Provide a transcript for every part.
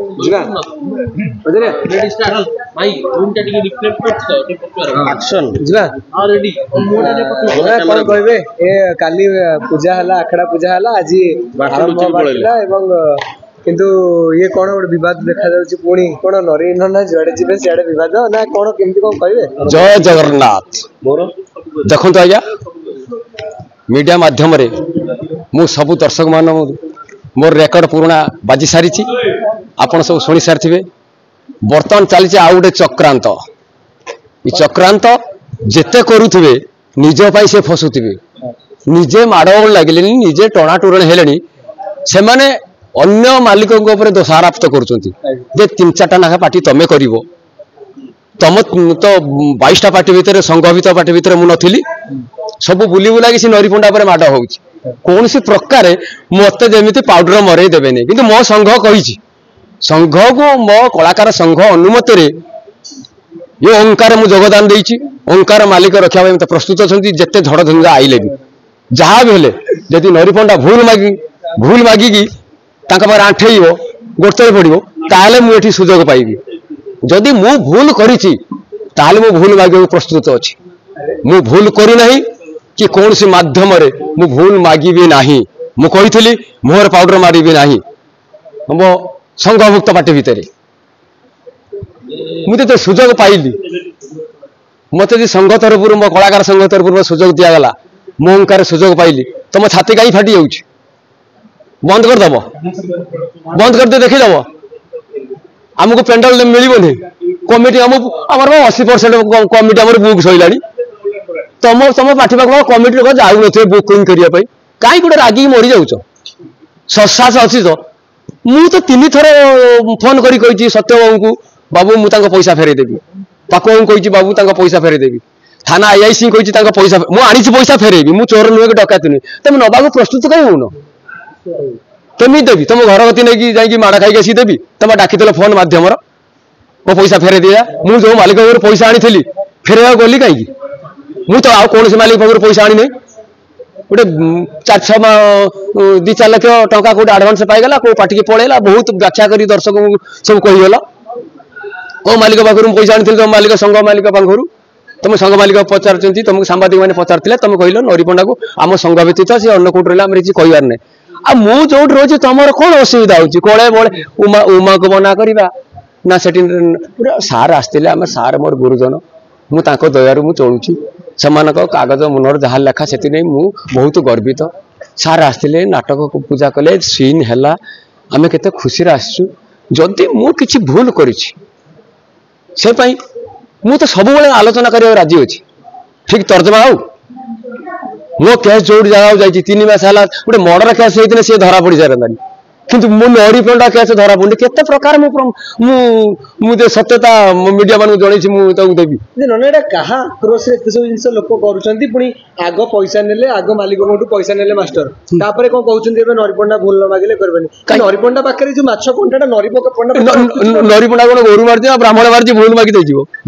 ଯିବା ବୁଝିଲେ ready start ଭାଇ ରୁମ୍ ଟା ଟିକେ ରିଫ୍ଲେକ୍ଟ କରୁଛି ତ ଟିକେ ପଛୁଆ ଆକ୍ସନ ଯିବା ହଁ ରେଡି ମୁଁଟା ଟିକେ କଣ କହିବେ ଏ କାଲି ପୂଜା ହେଲା ଆଖଡ଼ା ପୂଜା ହେଲା ଆଜି ଆରମ୍ଭ ହେଲା ଏବଂ କିନ୍ତୁ ଇଏ କଣ ଗୋଟେ ବିବାଦ ଦେଖାଯାଉଛି ପୁଣି କଣ ନରେନ୍ଦ୍ର ନା ଯୁଆଡେ ଯିବେ ସିଆଡେ ବିବାଦ ନା କଣ କେମିତି କଣ କହିବେ ଜୟ ଜଗନ୍ନାଥ ଦେଖନ୍ତୁ ଆଜ୍ଞା मीडिया माध्यम मु सबू दर्शक मान मोर रेकर्ड पुराणा बाजी सारी आपण सब शुणी सारी बर्तमान चली आउ गोटे चक्रांत चक्रांत जेते करुवे निजपाई से फसुवे निजे माड़ लगे निजे टणाटुरण हेले से माने अन्य मालिकों दोषारोपित कर 3-4टा नाखा पार्टी तमें कर तम तो 22टा पार्टी भितर संघवित पार्टी भितर मु नथिली सब बुली बुला कि नरीपुंडा पर माड़ हो कौन सी प्रकार मत जमी पाउडर मरई देवेनि कि मो संघ कही संघ को मो कलाकार संघ अनुमति ये ओंकार मु योगदान देती ओंकार मालिक रखा मत प्रस्तुत अच्छा जिते झड़ झंझा आइले भी जहाँ भी हेले जदि नरीपुंडा भूल मागिकी आंठेब गोड़े पड़ो ताले मुझे सुजोग पाइबी जदि मु भूल करी मु भूल मागे प्रस्तुत अच्छी मु भूल करना कि कौन सी माध्यम मु भूल मागिबी नहीं मु कही मुहर पाउडर मारी नहीं मो संघभुक्त पार्टी भितर मुझे सुजोग पाइली मत संघ तरफ मो कलाकार संघ तरफ सुजोग दिगला मो ओंकार सुजोग पाइली तो मो छाती कहीं फाटी जाऊँ बंद करदब बंद करदे देखीदब आमको पेंडल मिलबनी कमिटी आम 80% कमिटी आम बुक सैला तुम तुम पाठी पाख कमिटी लोग जाऊ थे बुकिंग करने कहीं गोटे रागिक मरी जाऊच ससास अच्छी तो मु तो 3 थर फोन करी सत्यबाबू को बाबू मुझे पैसा फेरे देवी पाक कही बाबू पैसा फेरे देवी थाना आईआईसी कही पैसा मुझे पैसा फेरेबी मु चोर नुहे कि डकाती नुहे तुम नवाक प्रस्तुत कहीं होन केमी देवी तुम घर गति नहीं जाकि माड़ खाई आसी देवी तुम डाकी फोन माध्यम मो पैसा फेरे दिया मुझे जो मालिक पैसा आनी फेर गली कहीं मुझे तो आउ कौन मालिक पाखर पैसा आनी नहीं गोटे 4-4 लाख टंका कौट आडभांस पाईगला कौ पार्टी पलैला बहुत व्याख्या कर दर्शक सब कहीगल कौ मालिक पाखर पैसा आनी तुम मालिक संघ मालिक पाखर तुम संघ मालिक पचार तुमको सांबादिक मैंने पचार तुम कहल नरीपंडा को आम संघ व्यतीत सी अन्न कौट रहा किसी कहार ना आ मु जो रोचे तुम कौन असुविधा हो कले बड़े उमा को मना करवा ना से सार आसते आम सार मोर गुरुजन मुझे दयारू मु चलुची से कागज मुनर जहाँ लेखा से बहुत गर्वित सार आसते नाटक पूजा कले सीन है आम के खुशी आसचु जदि मु किछि भूल करी मु तो सब आलोचना कर राजी अच्छी ठीक तर्जमा हो मो केस जो जगह जाइए 3 मास है गोटे मर्डर केस होते सी धरा पड़ सारे किंतु मो नरीपंडा केस धरा पड़े केते प्रकार मुझे सत्यता मीडिया मान जन मुझे देवी ना क्या क्रोश एत सब जिन लोक करुँच आग पैसा ने आग मालिक पैसा ने मास्टर तापर कौन कहते नरीपंडा भूल न मागिले करेंगे नरीपंडा पाखे जो माछ कंटा नरीपंडा कौन गोरु मार्च ब्राह्मण मार्च भूल मागी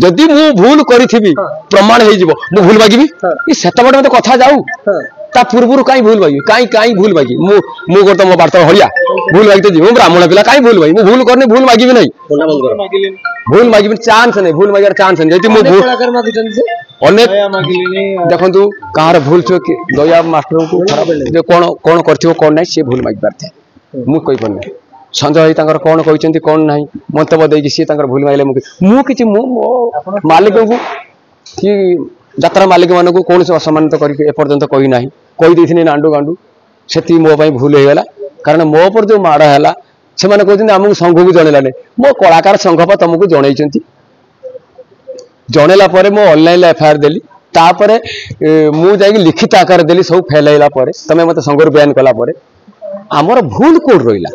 जदि मु भूल करी प्रमाण हो भूल मागिबी सेत बटे मत कथा जाऊ ता पूर्व कहीं भूल मागी कहीं भूल मागी मु गोटे मो बार्ता हड़िया भूल मागी तो ब्राह्मण पिला कहीं भूल मागी भूल करनी भूल मागिबी नहीं भूल मागिबी चांस नहीं भूल मागिबार चांस नहीं जदि अनेक देखंतु कहार भूल छो दया मास्टर को जो कौन कौन करथिबो कौन नहीं सी भूल मागी पारथे मु कहि पन्ने संजय भाई तांकर कौन कहिसेंती कौन नहीं मंतव्य देकी सी तांकर भूल मागिले मु किछि मु मालिक को कि यात्रा मालिक मान को कौन से असम्मानित करके एपर्यंत कही ना कहीदे नांडू गांडू से मो भूल होगा कारण मो पर जो माड़ है से कहते आमको संघ को जनइला मो कलाकार संघ पर तुमको जनइला मो ऑनलाइन एफआईआर देली तापर मुझे लिखित आकार देली सब फेल होगा तुम मत संघ बैन कलापर आमर भूल कौट रहा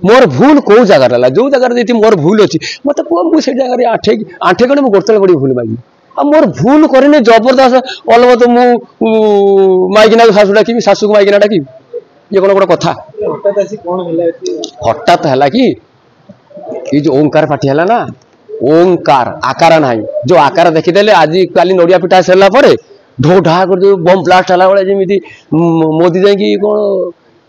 मोर भूल कौ जगार रहा जो जगार मोर भूल अच्छी मत कह मुझे जगह आठे गणे मुझे गोटे बड़ी भूल मांगी मोर भूल करनी जबरदस्त अलबत मु माइकिना शाशु डाक शाशु को माइकिना डाक ये कौन गोटे कथा हठात है कि ये जो ओंकार पाठी है ना ओंकार आकार ना जो आकार देखीदे आज काली नड़िया पिटा सरला ढो ढा कर जो बम ब्लास्ट है जमी मोदी जाकि कौन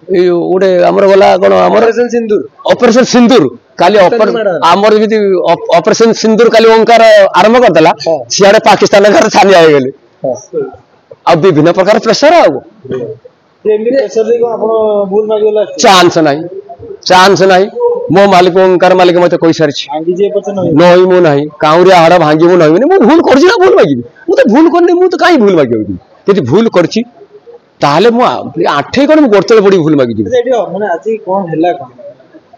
गोटे आमर गला कौन ऑपरेशन सिंदूर काली आमर जमी ऑपरेशन सिंदूर काली ओंकार आरंभ करदेला सियाड़े पाकिस्तान घर छानिया हो गले आ विभिन्न प्रकार प्रेशर चांस नहीं मो मालिक ओंकार मालिक मत कही सारी नई मु ना काउरिया हाड़ भांगी मु नई भूल कर भूल मागिबी मुझे भूल करनी मुझे कहीं भूल मागे यदि भूल करछि ताहले मु आठे कौन गोड़तले पड़ी भूल मागी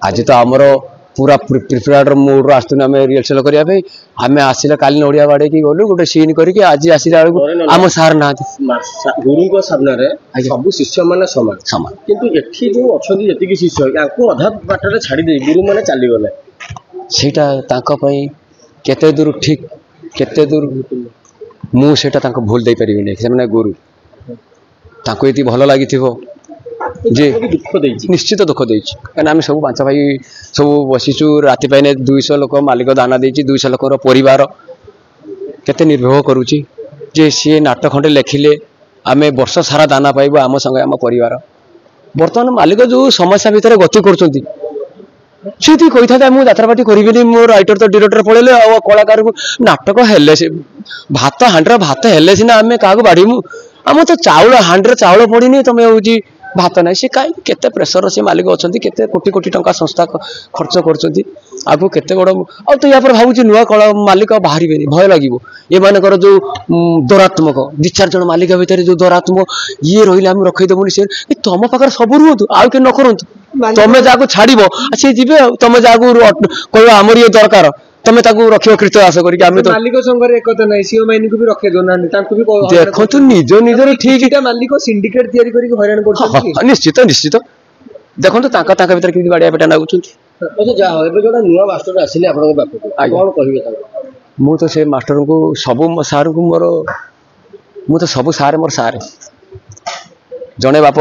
आज तो आमर पूरा प्रिपेयर्ड मूड आसुन आम रिहर्सल करने आम आसिले काली नड़िया बाड़े की गलु गोटे सीन करके आज आसिला बेलू आम सार ना गुरु सामने सब शिष्य मैंने सामान सामान किंतु एठी जो अच्छा जी शिष्य अधा बाटर छाड़ी गुरु मैंने चलीगले केते दूर ठीक केते दूर मुझे भूल दे पारि से गुरु ताको ये भल लगी जे निश्चित दुख देछि कारण आम सब पांच भाई सब बसीचु राति पाइने 200 लोक मालिक दाना देछि 200 लोक परिवार केते निर्भर करुछि जे सी नाटक खंडे लेखिले आम वर्ष सारा दाना पाइबो आम संगे आम परिवार बर्तमान मालिक जो समस्या भितर गति करछंती सीधी कही था मुझे यात्रापाटी करी मो राइटर तो डायरेक्टर पड़े आ कलाकार को नाटक हेले भात हांडर भात हेले सीना आम क्या बाढ़ीमु आम तो चाउल हांडे चाउल पड़नी तुम हूँ भात ना सी कहीं केते प्रेसर से मालिक अच्छा केते कोटी कोटी टंका संस्था खर्च कर आगु केते बड़ आ तो या भावुँ नुआ कला मालिक बाहर भय लगे ये मानकर जो दौरात्मक 2-4 जन मालिक भितर जो दौरात्मक ये रही आम रखईदेबुनि सी तुम पाखे सब रुहतु आउ के न करूँ तुम जहाँ छाड़ सी जी तुम जहाँ कह आमर ये दरकार तुम रख कृत आस कर मालिक संगे एक नहीं सीओ माइन को भी रखे दौना देखो निज निजर ठीक मालिक सिंडिकेट तैयारी करके हैरान कर निश्चित निश्चित देखो भर कि बाड़िया पेटा नागुंट नुआ मास्टर आसिले कौन कहे मु तो से मास्टर को सब सार को मोर मु तो सब सार मोर सार जड़े बाप